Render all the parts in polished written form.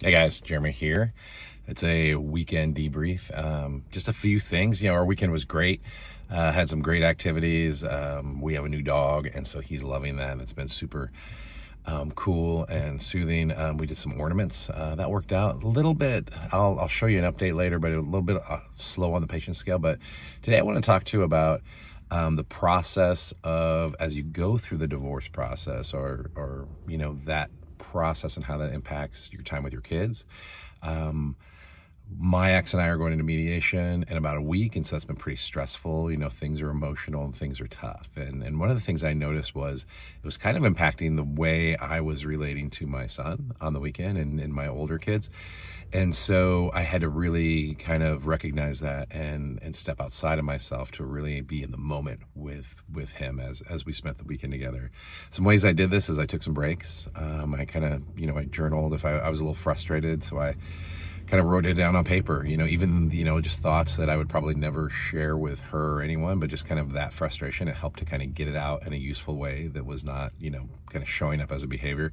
Hey guys, Jeremy here. It's a weekend debrief. Just a few things. Our weekend was great. Had some great activities. We have a new dog, and so he's loving that. It's been super cool and soothing. We did some ornaments. That worked out a little bit. I'll show you an update later, but a little bit slow on the patience scale. But today I want to talk to you about the process of as you go through the divorce process, or that process and how that impacts your time with your kids. My ex and I are going into mediation in about a week, and so that's been pretty stressful. Things are emotional and things are tough. And one of the things I noticed was it was kind of impacting the way I was relating to my son on the weekend and my older kids. And so I had to really kind of recognize that and step outside of myself to really be in the moment with him as we spent the weekend together. Some ways I did this is I took some breaks. I kind of, I journaled if I was a little frustrated, so I kind of wrote it down on paper, even, just thoughts that I would probably never share with her or anyone, but just kind of that frustration. It helped to kind of get it out in a useful way that was not, kind of showing up as a behavior.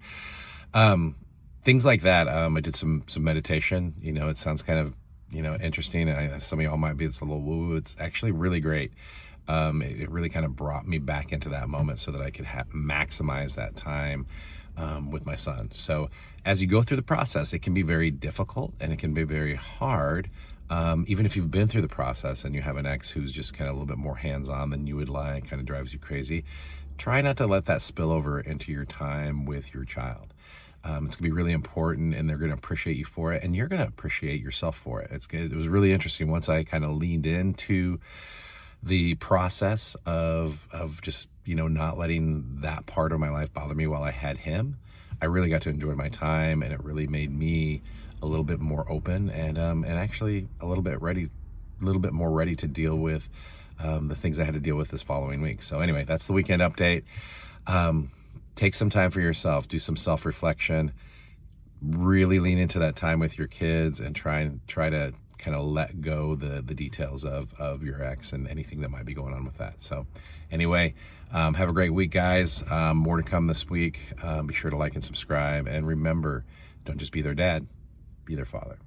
Things like that. I did some meditation. It sounds kind of, interesting. Some of y'all might be, it's a little woo. It's actually really great. It really kind of brought me back into that moment so that I could maximize that time with my son. So as you go through the process, it can be very difficult and it can be very hard. Even if you've been through the process and you have an ex who's just kind of a little bit more hands-on than you would like, kind of drives you crazy, try not to let that spill over into your time with your child. It's going to be really important, and they're going to appreciate you for it, and you're going to appreciate yourself for it. It was really interesting once I kind of leaned into the process of just, not letting that part of my life bother me while I had him. I really got to enjoy my time, and it really made me a little bit more open and actually a little bit more ready to deal with the things I had to deal with this following week. So anyway, that's the weekend update. Take some time for yourself, do some self-reflection, really lean into that time with your kids, and try to kind of let go the details of your ex and anything that might be going on with that. So anyway, have a great week, guys. More to come this week. Be sure to like and subscribe, and remember, don't just be their dad, be their father.